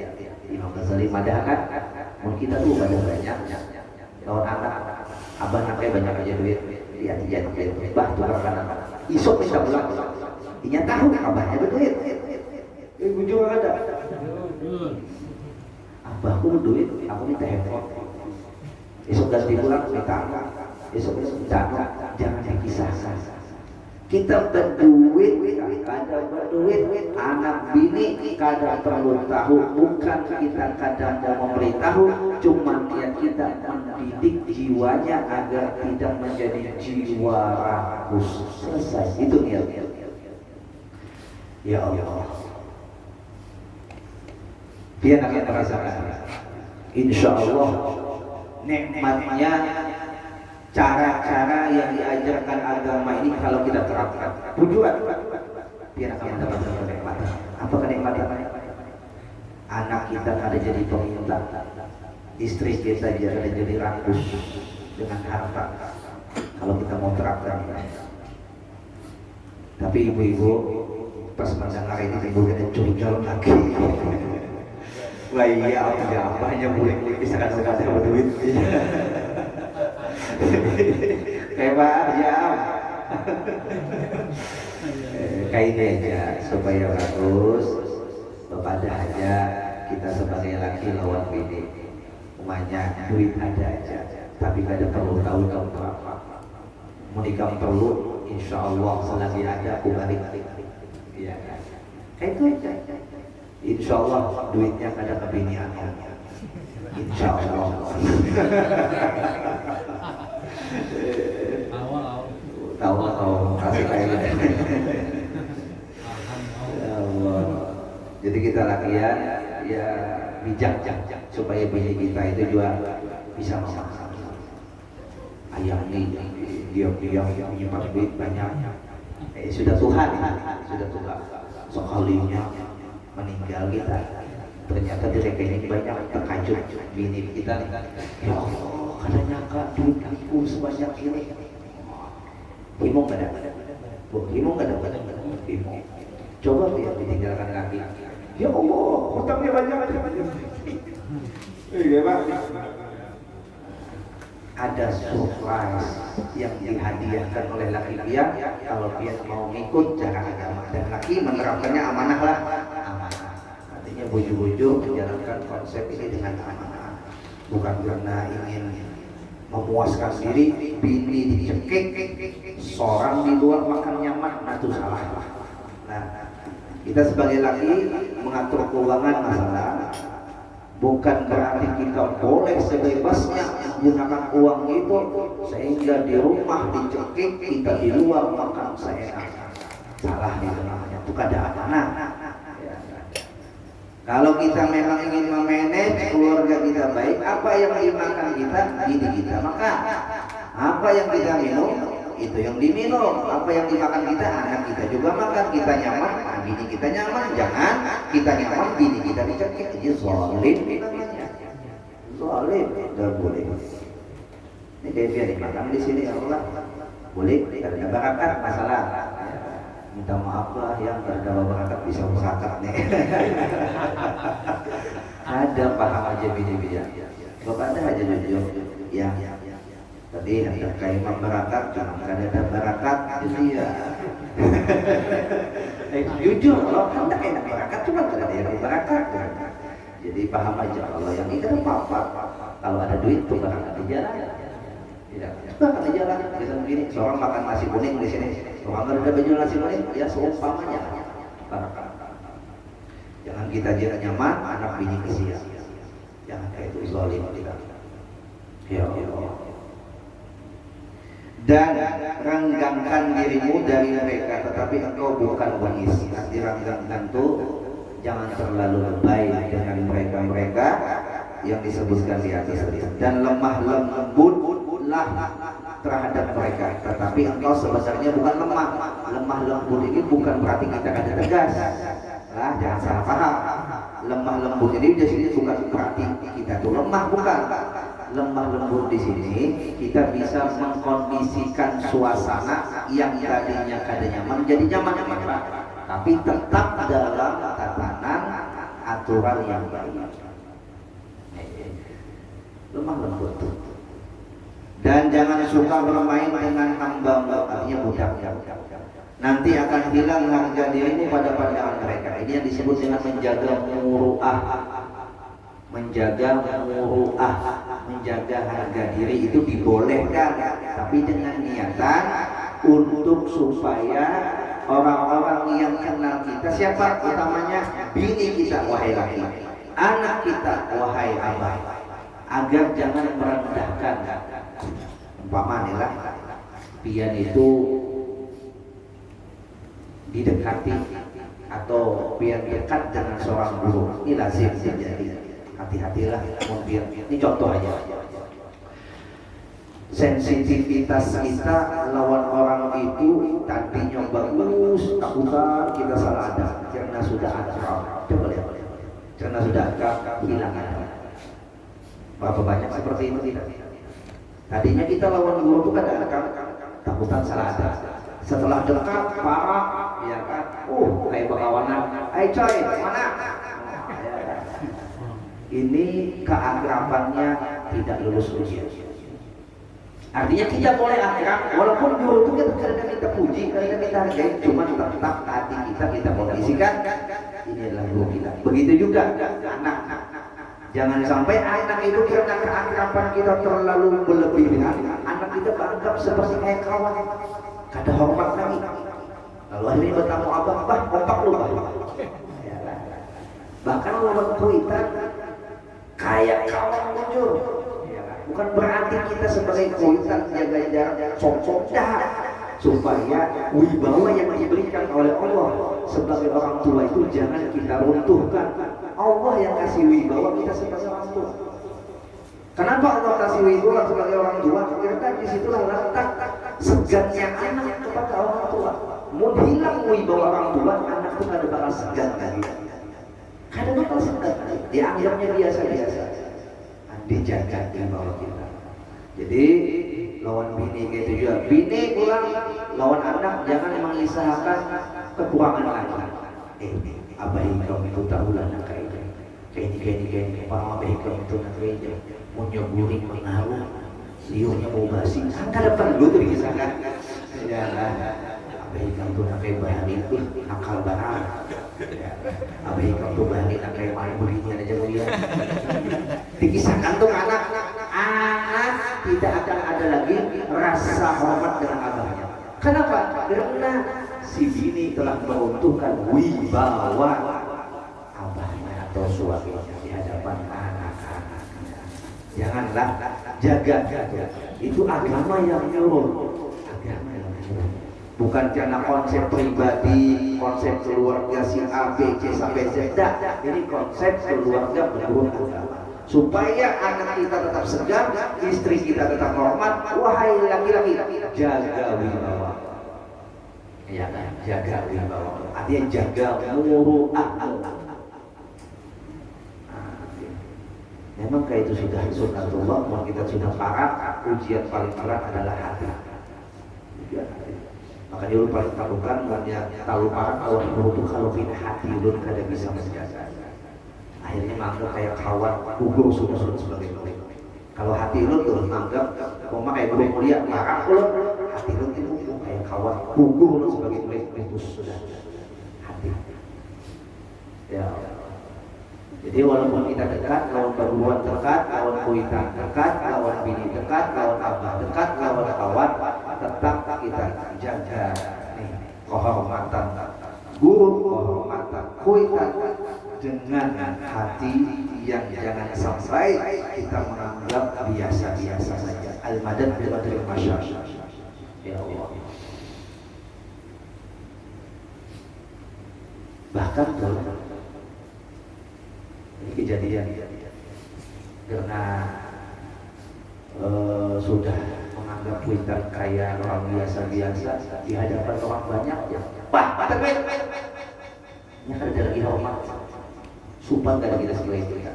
Imam Ghazali madahkan, mau kita tuh pada banyak, kalau anak, abah namanya banyak aja duit, lihat bah tukar kanan, isok bisa pulang, inya tahu abahnya berduit, ibu juga ada, abahku berduit, aku minta handphone, isok ganti pulang minta apa, isok jangan dikisahkan. Kita berduit, kadang berduit, anak bini kadang perlu tahu, bukan kita kadang mau memberitahu, cuma niat kita mendidik jiwanya agar tidak menjadi jiwa rakus. Selesai, itu niat. Ya Allah, dia akan merasakan. Insya Allah nikmatnya cara-cara yang diajarkan agama ini kalau kita terapkan, tujuan dia akan mendapatkan kenikmatan. Apa kenikmatan? Anak kita ada jadi peminta, istri kita ada jadi rakus dengan harta. Kalau kita mau terapkan, tapi ibu-ibu pas mendengar ini ibu kita curigol lagi. Wah iya, apanya boleh bisa kadang-kadang berduit. Hebat ya, Kayak ini aja supaya bagus. Kepada aja kita sebagai laki lawan bini, umumnya duit ada aja, tapi kada perlu tahu kamu apa. Menikah perlu, insya Allah selagi ada aku balik. Iya, kayak itu aja. Insya Allah duitnya kada ke bini aku. Insya Allah. Tahu kasih kayak Jadi kita lakian ya bijak supaya bini kita itu juga bisa memahami. Ayah ini diam-diam menyimpan duit banyak. Sudah Tuhan. Sekalinya meninggal kita, ternyata di rekening banyak, terkajut bini kita nih. Ya Allah, kada nyangka duit aku sebanyak ini. Himung kada? Himung kada? Himung. Coba lihat ditinggalkan laki. Ya Allah, hutangnya banyak. Iya Pak. Ada surprise yang dihadiahkan oleh laki dia kalau dia mau ngikut cara agama, dan laki menerapkannya amanah lah. Amanah. Artinya bujuk-bujuk menjalankan konsep ini dengan amanah. Bukan karena ingin memuaskan diri, bini dicekik, seorang di luar makan nyaman, itu salah. Nah, kita sebagai laki mengatur keuangan masalah, bukan berarti kita boleh sebebasnya menggunakan uang itu sehingga di rumah dicekik, kita di luar makan seenaknya. Salah itu namanya, bukan ada amanah. Kalau kita memang ingin memanage keluarga kita baik, apa yang dimakan kita, bini kita makan. Apa yang kita minum, itu yang diminum. Apa yang dimakan kita, anak kita juga makan. Kita nyaman, bini kita nyaman. Jangan kita nyaman, bini kita dicekik. Ini zalim namanya. Zalim, tidak boleh. Ini dia dimakan di sini, Allah. Boleh, tidak barakat masalah. Minta maaf lah yang terdapat barakat bisa berzakat nih. Ada paham aja bini-bini. Bapak ada aja jujur. Ya. Tadi ada kalimat barakat, jangan ada barakat, jadi ya. Jujur, kalau hendak enak barakat, cuma ada yang barakat. Jadi paham aja kalau yang ini kan apa-apa. Kalau ada duit tuh barakat di jalan. Tidak, barakat di jalan. Kita begini, seorang makan nasi kuning di sini, seorang ada baju nasi kuning, ya seumpamanya barakat. Jangan kita jalan nyaman, anak bini kesian. Jangan kayak itu zalim tidak. Ya Allah. Dan renggangkan dirimu dari mereka, tetapi engkau bukan bangis. Direnggangkan itu jangan terlalu lebay dengan mereka yang disebutkan di atas, dan lemah lembutlah terhadap mereka. Tetapi engkau sebenarnya bukan lemah. Lemah lembut ini bukan berarti kita ada tegas. Nah, jangan salah paham. Lemah lembut ini di sini bukan berarti kita tuh lemah, bukan. Lemah lembut di sini kita bisa mengkondisikan suasana yang tadinya kada nyaman jadi nyaman, tapi tetap dalam tatanan aturan yang baik. Lemah lembut. Dan jangan suka bermain dengan hamba, artinya budak. Nanti akan hilang harga dirimu pada pandangan mereka. Ini yang disebut dengan menjaga muru'ah. Menjaga harga diri itu dibolehkan, tapi dengan niatan untuk supaya orang-orang yang kenal kita, siapa utamanya bini kita, wahai laki, anak kita, wahai abah, agar jangan merendahkan. Umpamanya lah, pian itu didekati atau pian dekat dengan seorang guru, ini lazim terjadi. Hati-hatilah mobil. Ini contoh aja. Sensitivitas kita lawan orang itu tadinya bagus, takutan kita salah ada, karena sudah akrab. Coba lihat, karena sudah akrab hilang ada. Berapa banyak seperti itu tidak? Tadinya kita lawan guru itu kan akrab, takutan salah ada. Setelah dekat parah, ya kan? Kayak berkawanan. Coy, mana? Ini keakrabannya tidak lulus ujian. Artinya kita boleh akrab, walaupun guru itu kita kadang kita puji, kadang kita hargai, cuma tetap hati kita kondisikan ini adalah guru kita. Begitu juga anak. Jangan sampai anak itu karena keakraban kita terlalu berlebihan, anak kita beranggap seperti kayak kawan, kada hormat lagi. Lalu akhirnya bertamu abah, kompak lu bah. Bahkan orang kita kayak kawan jujur. Bukan berarti kita sebagai kuitan jaga jarak sok-sok dah, supaya wibawa yang diberikan oleh Allah sebagai orang tua itu jangan kita runtuhkan. Allah yang kasih wibawa kita sebagai orang tua. Kenapa Allah kasih wibawa sebagai orang tua? Karena disitulah letak segannya anak kepada orang tua. Mau hilang wibawa orang tua, anak itu kada bakal segan lagi. Kada bakal segan lagi. Dianggapnya biasa-biasa. Dijaga di bawah kita. Jadi lawan bini gitu juga. Bini pulang lawan anak jangan mengisahkan kekurangan lagi. Abah ikram itu tahu lah nak kayak ini. Para abah ikram itu nak kayak mau nyoburin mengaruh, liurnya mau basi. Kan depan dulu tuh dikisahkan. Ya lah. Abah ikram itu nak kayak bahari itu nakal banget. Abah ikram itu bahari nak kayak main begini aja mulia. Dikisahkan tuh anak tidak akan ada lagi rasa hormat dengan abahnya. Kenapa? Karena si bini telah meruntuhkan wibawa abahnya atau suaminya di hadapan anak-anaknya. Janganlah jaga. Itu agama yang nyuruh. Bukan karena konsep pribadi, konsep keluarga si A, B, C sampai Z. Ini konsep keluarga menurut agama. Supaya anak kita tetap segar, istri kita tetap hormat. Wahai laki-laki, jaga wibawa. Ya kan, jaga wibawa. Artinya jaga muru'ah. Memang kayak itu sudah sunnatullah. Kalau kita sudah parah, ujian paling berat adalah hati. Maka dia lupa talukan, makanya talu parah kalau itu kalau pindah hati ulun kada bisa menjaga. Akhirnya menganggap kayak kawan gugur sudah sebagai murid. Kalau hati lu tuh menganggap cuma kayak guru mulia marah lu, hati lu itu kayak kawan gugur lu sebagai murid itu sudah hati. Ya. Jadi walaupun kita dekat, lawan perguruan dekat, lawan kuitan dekat, lawan bini dekat, lawan abah dekat, lawan kawan, tetap kita jaga nih kehormatan guru, kehormatan kuitan dengan hati yang jangan sampai kita menganggap biasa-biasa saja. Al-madad bil masyarakat. Ya Allah. Bahkan ini kejadian karena sudah menganggap kita kayak orang biasa-biasa di hadapan orang banyak ya. Wah, ini kan ada lagi hormat. Sumpah gak ada kita sebagai itu ya.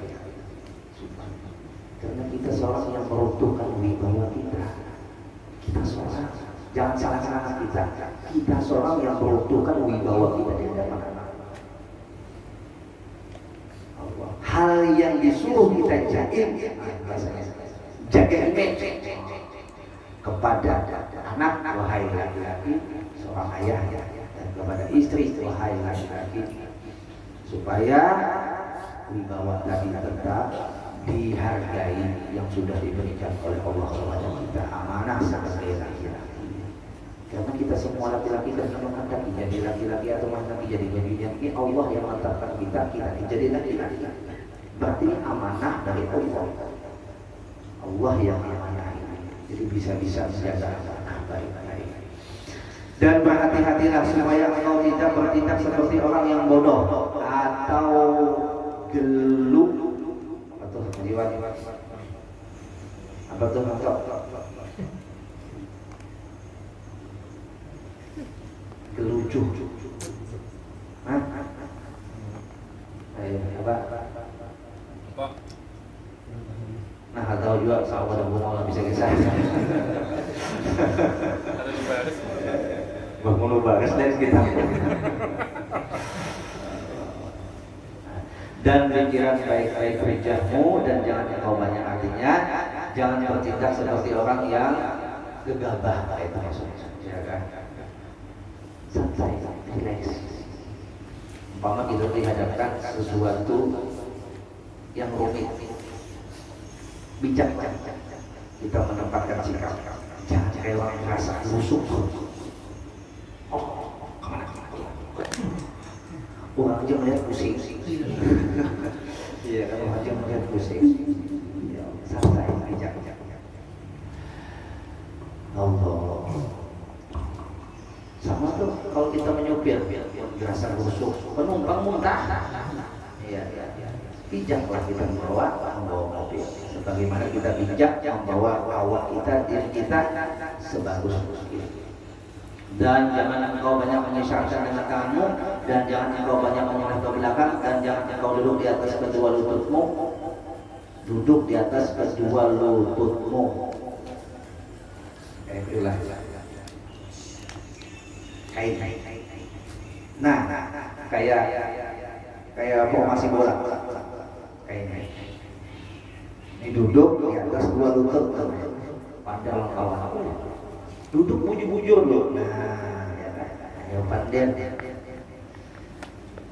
Karena kita seorang yang meruntuhkan wibawa kita. Kita seorang, jangan salah-salah kita. Kita seorang yang meruntuhkan wibawa kita di hadapan Allah. Hal yang disuruh kita jaga image kepada anak, wahai laki-laki, seorang ayah, dan kepada istri, wahai laki-laki, supaya wibawa tadi tetap dihargai yang sudah diberikan oleh Allah kepada kita, amanah sebagai laki-laki. Karena kita semua laki-laki dan menghendaki jadi laki-laki atau menghendaki jadi bagian ini Allah yang menetapkan kita jadi laki-laki. Berarti amanah dari Allah. Allah yang amanahi. Jadi bisa-bisa menjaga amanah baik-baik. Dan berhati-hatilah supaya engkau tidak bertindak seperti orang yang bodoh atau geluk atau jiwa apa tuh gelucu, apa? Nah, atau juga sama ada bunga bisa kisah. Bangun baris dari kita. Dan pikiran baik-baik kerjamu dan jangan engkau banyak artinya. Jangan bertindak seperti orang yang gegabah itu maksudnya, ya kan? Santai, relax. Umpama kita dihadapkan sesuatu yang rumit, bijak kita menempatkan sikap, jangan rela merasa rusuk. Oh, kemana? Orang aja melihat pusing. Iya, kalau orang aja melihat pusing. Santai, bijak. Allah. Sama tuh kalau kita menyopir, berasa rusuk, penumpang muntah. Iya. Bijaklah kita membawa mobil. Sebagaimana kita bijak membawa awak kita, diri kita sebagus mungkin. Dan jangan engkau banyak menyesalkan dengan kamu, dan jangan engkau banyak menoleh ke belakang, dan jangan engkau duduk di atas kedua lututmu. Duduk di atas kedua lututmu. Itulah. Nah, kayak formasi bola. Kayak ini duduk di atas dua lutut, pandang kawan. Duduk bujur-bujur loh. Nah, ya pandang.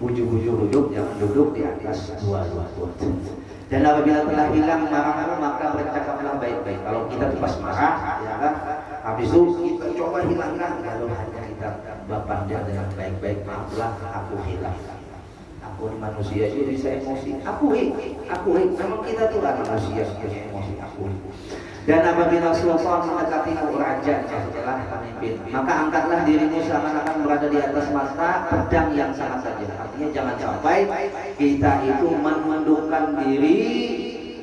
Bujur-bujur duduk, jangan duduk di atas dua lutut. Dan apabila telah hilang marahmu, maka bercakaplah baik-baik. Kalau kita pas marah, ya kan, habis itu kita coba hilangkan, lalu hanya kita berpandang dengan baik-baik. Maaflah, aku hilang. Aku manusia itu bisa emosi. Aku. Memang kita tuh manusia punya emosi. Aku. Dan apabila sultan mendekatimu, raja adalah pemimpin, maka angkatlah dirimu seakan-akan berada di atas mata pedang yang sangat tajam. Artinya jangan sampai kita itu menundukkan diri,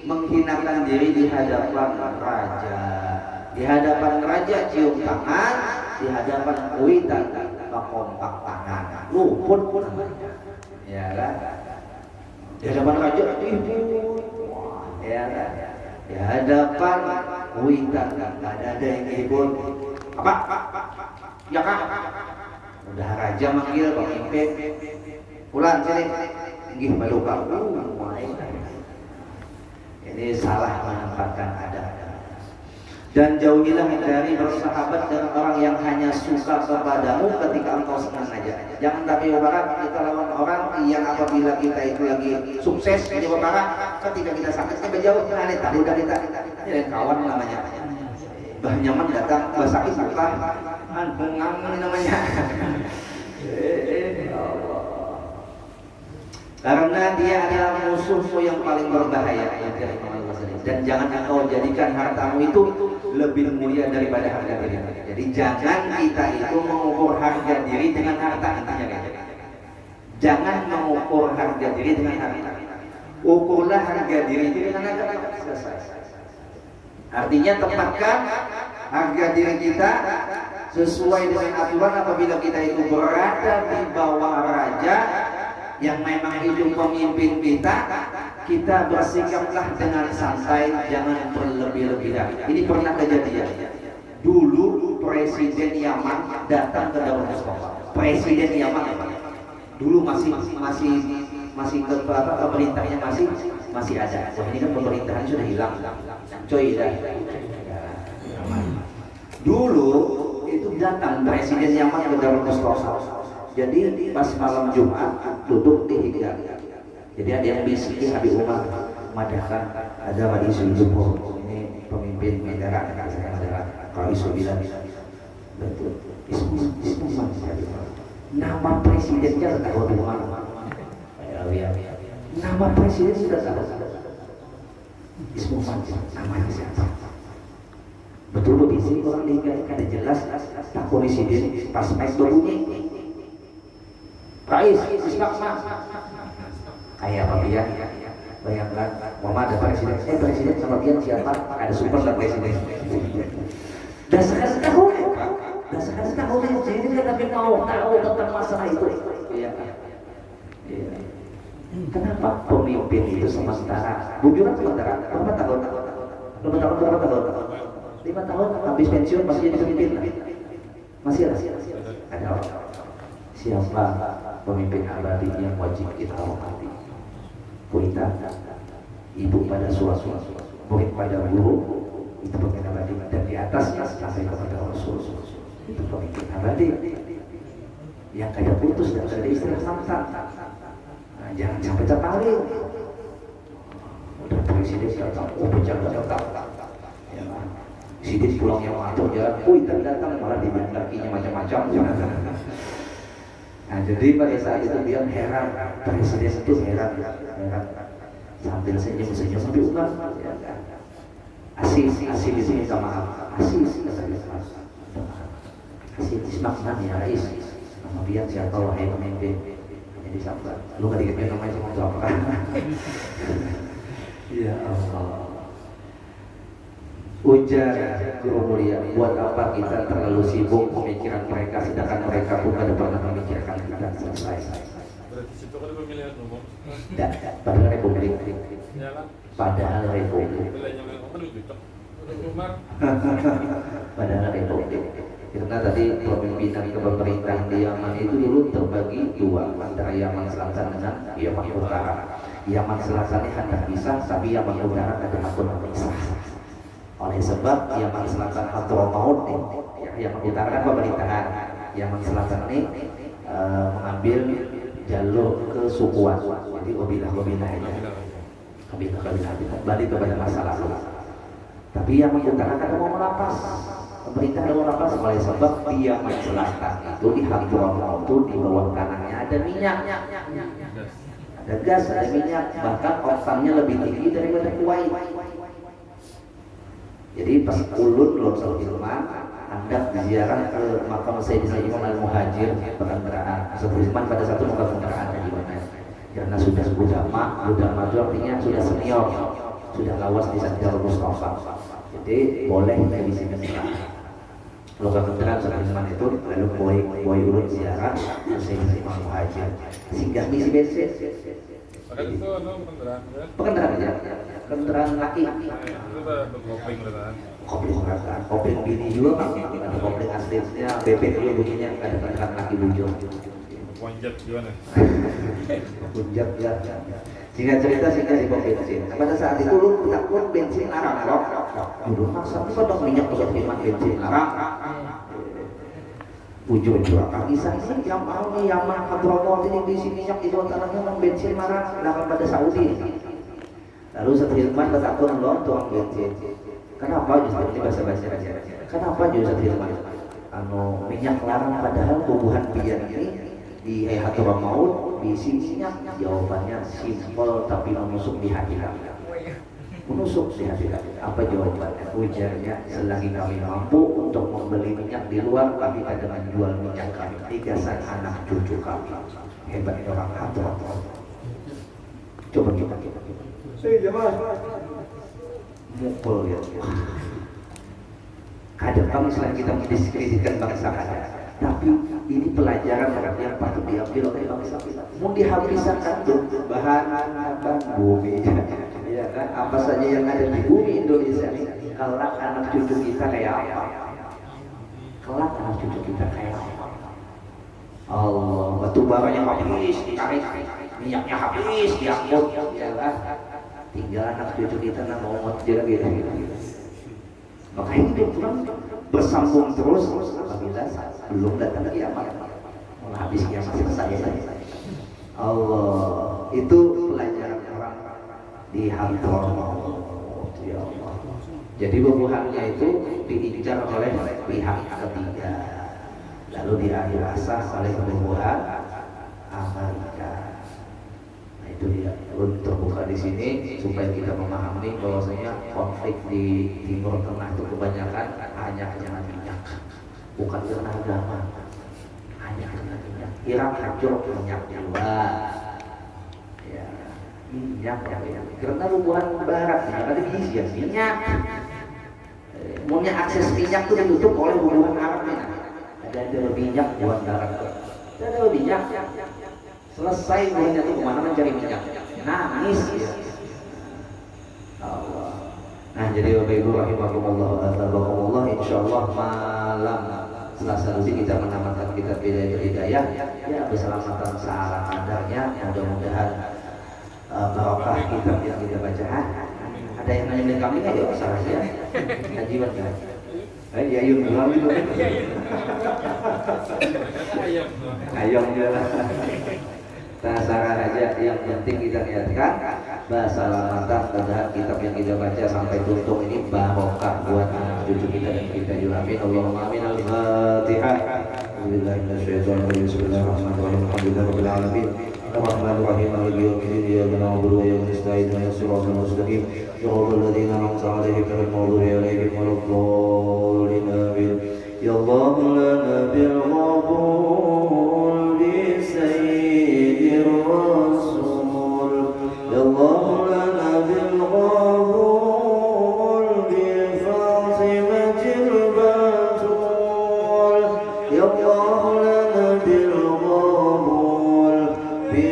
menghinakan diri di hadapan raja. Di hadapan raja cium tangan, di hadapan kuitan kompak tangan. Luput namanya. Ya kan? Di hadapan raja ya kan? Di hadapan kuitan nggak ada yang hibur. Apa? Ya kak. Udah raja manggil pemimpin. Pulang sini. Inggih baluka. Ini salah menempatkan adab. Dan jauhilah dari bersahabat dengan orang yang hanya suka kepadamu ketika engkau senang saja. Jangan tapi barang kita lawan orang yang apabila kita itu lagi sukses jadi barang, ketika kita sakit kita jauh dari tadi udah kita ini kawan namanya. Bah nyaman datang, bah sakit buka, bungang ini namanya. Karena dia adalah musuhmu yang paling berbahaya. Dan jangan engkau jadikan hartamu itu lebih mulia daripada harga diri. Jadi jangan kita itu mengukur harga diri dengan harta, intinya gitu. Jangan mengukur harga diri dengan harta. Ukurlah harga diri dengan harta. Selesai. Artinya tempatkan harga diri kita sesuai dengan aturan. Apabila kita itu berada di bawah raja yang memang itu pemimpin kita bersikaplah dengan santai, jangan berlebih-lebihan. Ini pernah kejadian. Dulu Presiden Yaman datang ke Darul Mustafa. Presiden Yaman dulu masih pemerintahnya masih ada. Wah, ini kan pemerintahan sudah hilang. Coy dah. Dulu itu datang Presiden Yaman ke Darul Mustafa. Jadi pas malam Jumat duduk di hijab. Jadi ada yang bisiki Habib Umar madahkan ada Wali Suljubo, ini pemimpin negara kalau isu bilang betul Ismu nama presidennya tahu di mana? Nama presiden sudah tahu. Ismu namanya siapa? Betul begitu orang lihat ada jelas tak presiden pas mic berbunyi. Rais, Ismakma. Kayak apa dia? Bayangkan, mama ada presiden. Presiden sama dia siapa? Ada super lah presiden. Dasar tahu. Jadi kan tapi tahu tentang masalah itu. Iya. Kenapa pemimpin itu sementara? Bujuran sementara. Berapa tahun? 5 tahun habis pensiun masih jadi pemimpin. Masih ada orang. Siapa pemimpin abadi yang wajib kita hormati? Kita, ibu pada suami, murid pada guru, itu pemimpin abadi, dan di atasnya sampai kepada Rasul itu pemimpin abadi yang kayak putus dan ada istilah mantan. Nah, jangan sampai tertarik. Udah presiden datang, pejabat datang, ya kan? Presiden pulang yang ngatur jalan, datang malah dibilang kakinya macam-macam. Nah, jadi pada saat itu dia heran, presiden itu heran, sambil senyum-senyum sampai ulang, Asis di sini sama Asis, Asis makna ya Rais, nama dia siapa wahai pemimpin, jadi sabar, lu nggak dikasih namanya cuma itu apa? Ya Allah. Ujar Guru mulia, buat apa kita terlalu sibuk memikirkan mereka sedangkan mereka pun tidak pernah memikirkan kita. Selesai. Berarti situ kan pemilihan umum. Tidak, padahal republik. Padahal republik. Padahal republik. Karena tadi pemimpinan kepemerintahan di Yaman itu dulu terbagi dua, antara Yaman Selatan dengan Yaman Utara. Yaman Selatan ini hendak pisah, tapi Yaman Utara tidak pun pisah. Oleh sebab Yaman Selatan Hadramaut, Yaman Utara kan pemerintahan, Yaman Selatan ini mengambil jalur kesukuan, jadi kabilah kembali kepada masa lalu. Tapi Yaman Utara kan mau melepas, pemerintah mau melepas, oleh sebab di Yaman Selatan itu di Hadramaut itu di bawah kanannya ada minyak, ada gas, ada minyak, bahkan oktannya lebih tinggi daripada Kuwait. Jadi pas ulun Lonsal Hilman hendak ziarah ke makam Sayyidina Imam Al-Muhajir Pekanbaran. Hilman pada satu muka kendaraan di mana? Karena sudah ulama itu artinya sudah senior, sudah lawas di Sajjal Mustafa. Jadi boleh kita di sini kalau kendaraan Hilman itu lalu boy ulun ziarah ke Sayyidina Imam Al-Muhajir. Singgah misi bensin. Pakai itu kendaraan ya? Pengendaraan ya, kendaraan laki. Itu kopling kendaraan. Kopling bini juga kan, ada kopling aslinya, BP juga bunyinya, ada kendaraan laki bujur. Wanjat gimana? Punjab ya. Singkat cerita di pom bensin. Pada saat itu lu takut bensin larang, dulu masa itu dong minyak untuk terima bensin larang. Ujung kisah ini yang mau nih Yaman Hadramaut ini di sini minyak itu tanahnya mau bensin marah dalam pada Saudi. Lalu Hilman bertakun loh tuang bensin. Kenapa justru ini bahasa aja? Kenapa justru Hilman? Minyak larang padahal bubuhan pian ini di Hadramaut diisi minyak. Jawabannya simpel tapi menusuk di hati kami. Menusuk di hati kami. Apa jawabannya? Ujarnya, selagi kami mampu untuk membeli minyak di luar, kami tidak menjual minyak kami. Tigasan anak cucu kami. Hebatnya orang Hadramaut. Coba kita. Mukul ya. Kadang kami selain kita mendiskreditkan bangsa kita, tapi ini pelajaran yang patut diambil oleh bangsa kita. Mau dihabiskan tuh bahan bumi. Ya kan, apa saja yang ada di bumi Indonesia ini, kelak anak cucu kita kayak apa? Kelak anak cucu kita kayak apa? Allah, batu baranya habis, ditarik, minyaknya habis, diangkut, ya kan? Tinggal anak cucu kita nak ngomot aja gitu. Makanya hidup kan bersambung terus apabila belum datang kiamat. Malah habis kiamat selesai. Allah, itu pelajaran orang di Hadramaut, ya Allah. Jadi bubuhannya itu diincar oleh pihak ketiga, lalu diasah oleh bubuhan Amerika. Nah itu dia, untuk buka di sini supaya kita memahami bahwasanya konflik di Timur Tengah itu kebanyakan hanya karena minyak, bukan karena agama, hanya karena minyak. Irak hancur minyak juga. Minyak karena hubungan barat ada gizi ya minyak. Maunya akses minyak itu ditutup oleh hubungan Arab ini. Ada minyak buat darat. Ada minyak. Selesai hubungannya itu kemana mencari minyak? Nangis ya. Allah. Nah jadi Bapak Ibu rahimakumullah, insyaallah malam Selasa nanti kita menamatkan kitab Hidayah ya keselamatan seala kadarnya, mudah-mudahan barokah kitab yang kita baca Ada yang nanya kambing aja salah ya. Haji Wan kan. Ayo ayam bilang gitu. Ayam. Ayam dia lah. Tasaran aja, yang penting kita niatkan basalamatan mudah kitab yang kita baca sampai tuntung ini barokah buat anak cucu kita dan kita juga. Amin. Allahumma amin. Al-Fatihah. Bismillahirrahmanirrahim. Bismillahirrahmanirrahim. Alhamdulillahirabbil alamin. Ar-Rahmanir-Rahim. Maliki yaumiddin. Iyyaka na'budu wa iyyaka nasta'in. Ihdinas siratal mustaqim. Siratal ladzina an'amta 'alaihim ghairil maghdubi 'alaihim waladdallin. Amin. Ya Allah lana bil qabul bi sayyidil rasul. Ya Allah lana bil qabul bi Fatimatil batul. Ya Allah lana bil qabul bi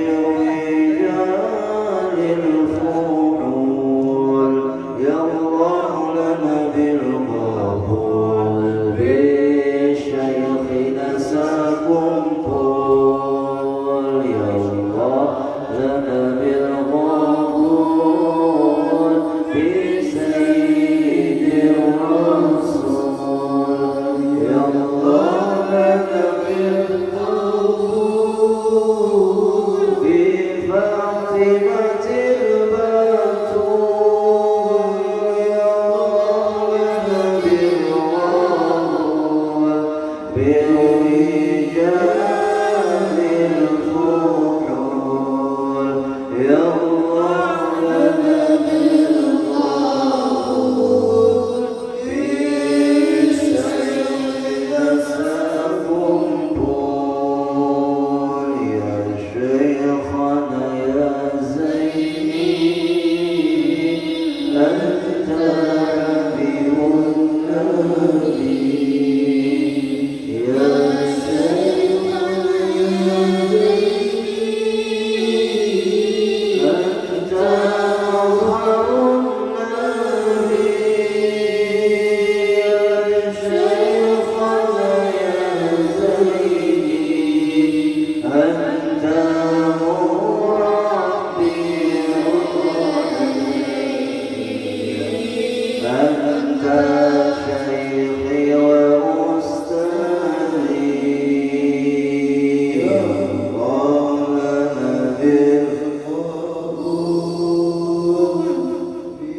rijalil fuhul. Ya Allah lana bil qabul bi syaikhina sakumpul. Ya Allah lana bil qabul bi sayyidil rasul. Ya Allah lana bil qabul bi Fatimatil batul. Ya Allah lana bil qabul bi rijalil fuhul. Ya Allah lana bil qabul bi sayyidina sakumpul. Ya Syekhana ya Zaini anta habibun nabi. Ya Syekhana ya Zaini anta azharun nabi. Ya Syekhana ya Zaini anta murabbi anta shaykhi wa ustadi. Ya Allah lana bil qabul bi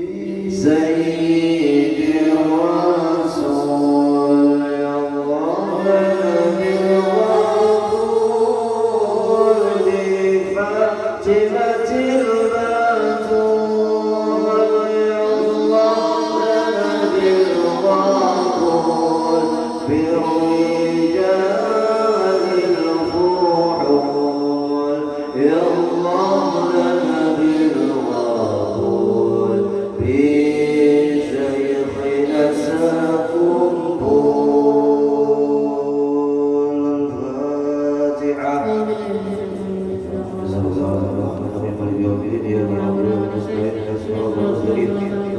sayyidil rasul. Ya Allah lana bil qabul bi Fatimatil batul. Ya Allah lana bil qabul bi rijalil fuhul. Ya Allah lana bil qabul bi syaikhina sakumpul. Al-Fatihah. Bismillahirrahmanirrahim. Maliki yaumiddin. Iyyaka na'budu wa iyyaka nasta'in. Ihdinas siratal mustaqim.